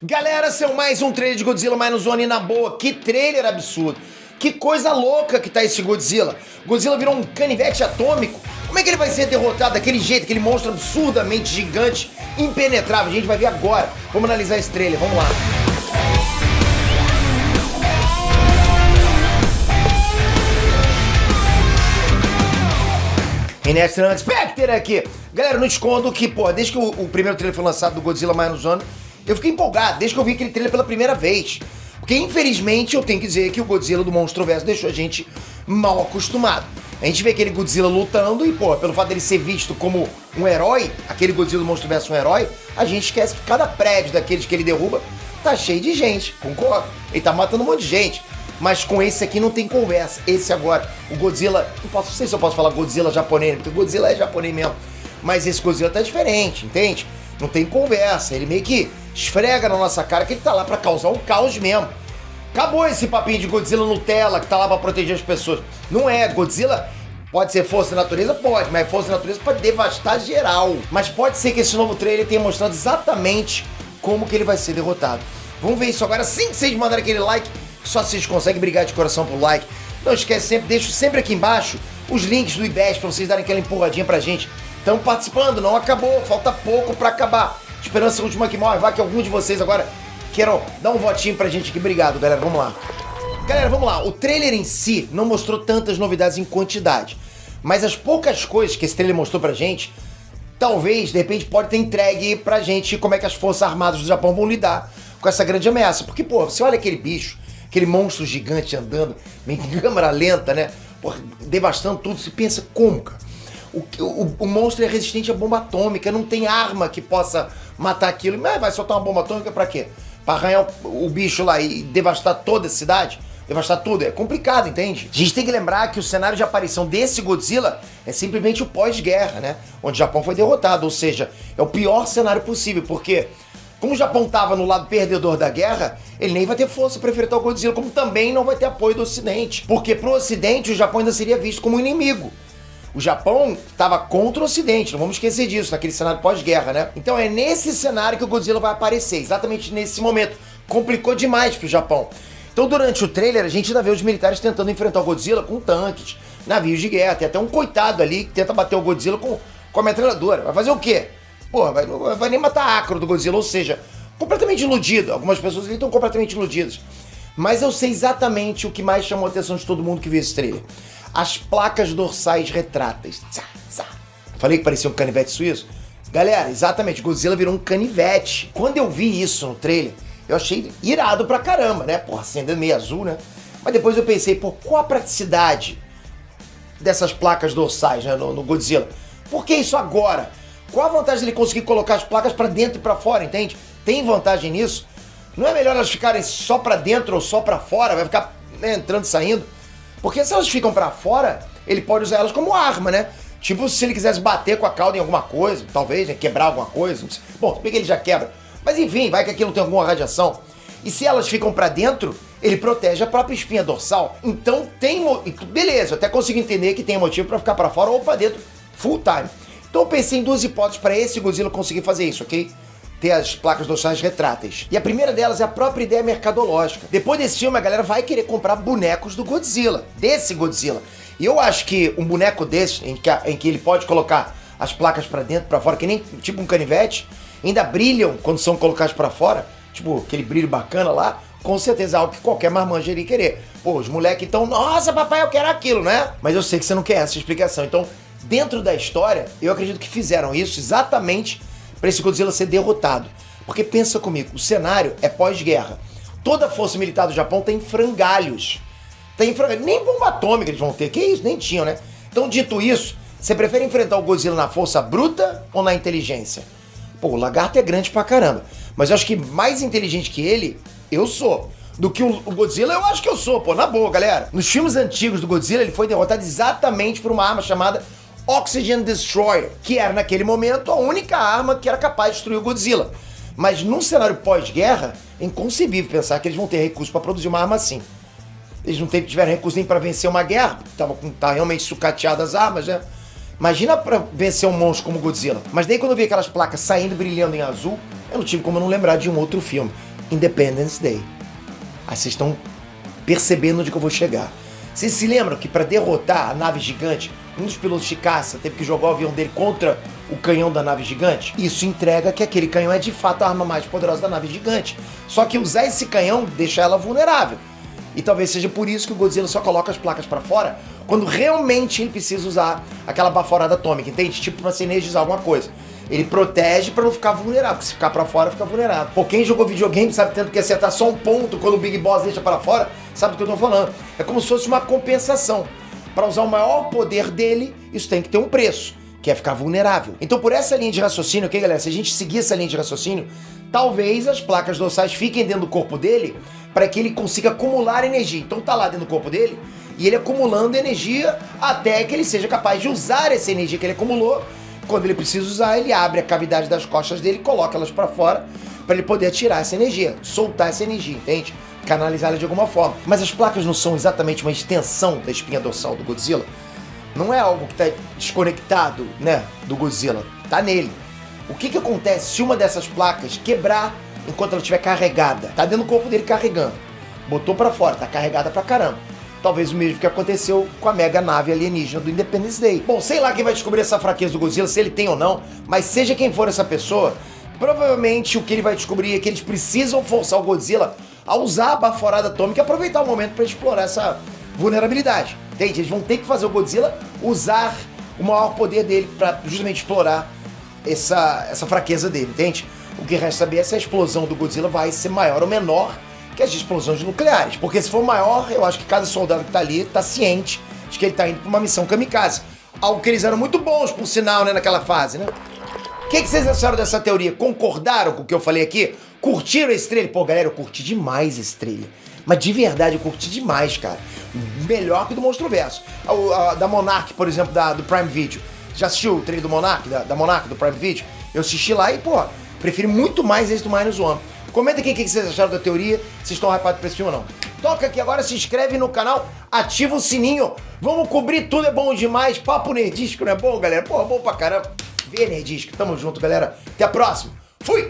Galera, seu mais um trailer de Godzilla Minus One na boa. Que trailer absurdo. Que coisa louca que tá esse Godzilla. Godzilla virou um canivete atômico. Como é que ele vai ser derrotado daquele jeito, aquele monstro absurdamente gigante, impenetrável? A gente vai ver agora. Vamos analisar esse trailer, vamos lá. Inestran Spectre aqui. Galera, não escondo que, pô, desde que o primeiro trailer foi lançado do Godzilla Minus One, eu fiquei empolgado, desde que eu vi aquele trailer pela primeira vez. Porque, infelizmente, eu tenho que dizer que o Godzilla do Monstroverso deixou a gente mal acostumado. A gente vê aquele Godzilla lutando e, pô, pelo fato dele ser visto como um herói, aquele Godzilla do Monstroverso um herói, a gente esquece que cada prédio daqueles que ele derruba tá cheio de gente, concorda? Ele tá matando um monte de gente. Mas com esse aqui não tem conversa. Esse agora, o Godzilla, não sei se eu posso falar Godzilla japonês, porque Godzilla é japonês mesmo. Mas esse Godzilla tá diferente, entende? Não tem conversa, ele meio que esfrega na nossa cara que ele tá lá pra causar um caos mesmo. Acabou esse papinho de Godzilla Nutella que tá lá pra proteger as pessoas. Não é, Godzilla pode ser força da natureza? Pode, mas força da natureza pode devastar geral. Mas pode ser que esse novo trailer tenha mostrado exatamente como que ele vai ser derrotado. Vamos ver isso agora, assim que vocês mandarem aquele like, só vocês conseguem brigar de coração por like. Não esquece sempre, deixo sempre aqui embaixo os links do IBEST pra vocês darem aquela empurradinha pra gente. Estão participando, não acabou, falta pouco pra acabar. Esperança última que morre, vai que algum de vocês agora queiram dar um votinho pra gente aqui. Obrigado, galera, vamos lá. Galera, vamos lá, o trailer em si não mostrou tantas novidades em quantidade, mas as poucas coisas que esse trailer mostrou pra gente, talvez, de repente, pode ter entregue pra gente como é que as forças armadas do Japão vão lidar com essa grande ameaça. Porque, pô, você olha aquele bicho, aquele monstro gigante andando, meio que em câmera lenta, né, pô, devastando tudo, você pensa, como, cara? O monstro é resistente à bomba atômica, não tem arma que possa matar aquilo. Mas vai soltar uma bomba atômica pra quê? Pra arranhar o bicho lá e devastar toda a cidade? Devastar tudo? É complicado, entende? A gente tem que lembrar que o cenário de aparição desse Godzilla é simplesmente o pós-guerra, né? Onde o Japão foi derrotado, ou seja, é o pior cenário possível, porque como o Japão tava no lado perdedor da guerra, ele nem vai ter força para enfrentar o Godzilla, como também não vai ter apoio do Ocidente. Porque pro Ocidente o Japão ainda seria visto como inimigo. O Japão estava contra o Ocidente, não vamos esquecer disso, naquele cenário pós-guerra, né? Então é nesse cenário que o Godzilla vai aparecer, exatamente nesse momento. Complicou demais pro Japão. Então durante o trailer a gente ainda vê os militares tentando enfrentar o Godzilla com tanques, navios de guerra. Tem até um coitado ali que tenta bater o Godzilla com a metralhadora. Vai fazer o quê? Pô, vai nem matar a acro do Godzilla, ou seja, completamente iludido. Algumas pessoas ali estão completamente iludidas. Mas eu sei exatamente o que mais chamou a atenção de todo mundo que viu esse trailer. As placas dorsais retráteis. Falei que parecia um canivete suíço? Galera, exatamente, Godzilla virou um canivete. Quando eu vi isso no trailer, eu achei irado pra caramba, né? Porra, acendendo meio azul, né? Mas depois eu pensei, pô, qual a praticidade dessas placas dorsais, né, no Godzilla? Por que isso agora? Qual a vantagem dele conseguir colocar as placas pra dentro e pra fora, entende? Tem vantagem nisso? Não é melhor elas ficarem só pra dentro ou só pra fora? Vai ficar, né, entrando e saindo? Porque se elas ficam pra fora, ele pode usar elas como arma, né? Tipo, se ele quisesse bater com a cauda em alguma coisa, talvez, né? Quebrar alguma coisa. Não sei. Bom, se bem que ele já quebra. Mas enfim, vai que aquilo tem alguma radiação. E se elas ficam pra dentro, ele protege a própria espinha dorsal. Então tem... Beleza, eu até consigo entender que tem motivo pra ficar pra fora ou pra dentro full time. Então eu pensei em duas hipóteses pra esse Godzilla conseguir fazer isso, ok? Ter as placas dorsais retráteis. E a primeira delas é a própria ideia mercadológica. Depois desse filme, a galera vai querer comprar bonecos do Godzilla, desse Godzilla. E eu acho que um boneco desse, em que ele pode colocar as placas pra dentro, pra fora, que nem tipo um canivete, ainda brilham quando são colocados pra fora, tipo aquele brilho bacana lá, com certeza é algo que qualquer marmanja iria querer. Pô, os moleques então, nossa papai, eu quero aquilo, né? Mas eu sei que você não quer essa explicação. Então, dentro da história, eu acredito que fizeram isso exatamente para esse Godzilla ser derrotado. Porque pensa comigo, o cenário é pós-guerra. Toda a força militar do Japão tem frangalhos. Nem bomba atômica eles vão ter, que isso? Nem tinham, né? Então, dito isso, você prefere enfrentar o Godzilla na força bruta ou na inteligência? Pô, o lagarto é grande pra caramba. Mas eu acho que mais inteligente que ele, eu sou. Do que o Godzilla, eu acho que eu sou, pô, na boa, galera. Nos filmes antigos do Godzilla, ele foi derrotado exatamente por uma arma chamada Oxygen Destroyer, que era, naquele momento, a única arma que era capaz de destruir o Godzilla. Mas num cenário pós-guerra, é inconcebível pensar que eles vão ter recurso para produzir uma arma assim. Eles não tiveram recurso nem para vencer uma guerra, tá realmente sucateadas as armas, né? Imagina para vencer um monstro como o Godzilla. Mas daí quando eu vi aquelas placas saindo brilhando em azul, eu não tive como não lembrar de um outro filme. Independence Day. Aí vocês estão percebendo onde que eu vou chegar. Vocês se lembram que para derrotar a nave gigante, um dos pilotos de caça teve que jogar o avião dele contra o canhão da nave gigante? Isso entrega que aquele canhão é de fato a arma mais poderosa da nave gigante. Só que usar esse canhão deixa ela vulnerável. E talvez seja por isso que o Godzilla só coloca as placas pra fora quando realmente ele precisa usar aquela baforada atômica, entende? Tipo pra se energizar alguma coisa. Ele protege pra não ficar vulnerável, porque se ficar pra fora, fica vulnerável. Pô, quem jogou videogame sabe tendo que acertar só um ponto quando o Big Boss deixa pra fora, sabe do que eu tô falando. É como se fosse uma compensação. Pra usar o maior poder dele, isso tem que ter um preço, que é ficar vulnerável. Então por essa linha de raciocínio, ok, galera? Se a gente seguir essa linha de raciocínio, talvez as placas dorsais fiquem dentro do corpo dele para que ele consiga acumular energia. Então tá lá dentro do corpo dele e ele acumulando energia até que ele seja capaz de usar essa energia que ele acumulou. Quando ele precisa usar, ele abre a cavidade das costas dele e coloca elas para fora para ele poder tirar essa energia, soltar essa energia, entende? Canalizá-la de alguma forma. Mas as placas não são exatamente uma extensão da espinha dorsal do Godzilla? Não é algo que tá desconectado, né, do Godzilla, tá nele. O que acontece se uma dessas placas quebrar enquanto ela estiver carregada? Tá dentro do corpo dele carregando. Botou pra fora, tá carregada pra caramba. Talvez o mesmo que aconteceu com a mega nave alienígena do Independence Day. Bom, sei lá quem vai descobrir essa fraqueza do Godzilla, se ele tem ou não, mas seja quem for essa pessoa, provavelmente o que ele vai descobrir é que eles precisam forçar o Godzilla a usar a baforada atômica e aproveitar o momento pra explorar essa vulnerabilidade. Entende? Eles vão ter que fazer o Godzilla usar o maior poder dele pra justamente explorar essa fraqueza dele, entende? O que resta saber é se a explosão do Godzilla vai ser maior ou menor que as explosões nucleares. Porque se for maior, eu acho que cada soldado que tá ali tá ciente de que ele tá indo pra uma missão kamikaze. Algo que eles eram muito bons, por sinal, né, naquela fase, né? O que vocês acharam dessa teoria? Concordaram com o que eu falei aqui? Curtiram esse trailer? Pô, galera, eu curti demais esse trailer. Mas de verdade, eu curti demais, cara. Melhor que do Monstroverso. Da Monarch, por exemplo, do Prime Video. Já assistiu o trailer do Monarch, da Monarch, do Prime Video? Eu assisti lá e, pô, prefiro muito mais esse do Minus One. Comenta aqui o que vocês acharam da teoria, se estão hypados pra esse filme ou não. Toca aqui agora, se inscreve no canal, ativa o sininho. Vamos cobrir tudo, é bom demais. Papo Nerdístico, não é bom, galera? Pô, é bom pra caramba. Vê Nerdístico, tamo junto, galera. Até a próxima. Fui!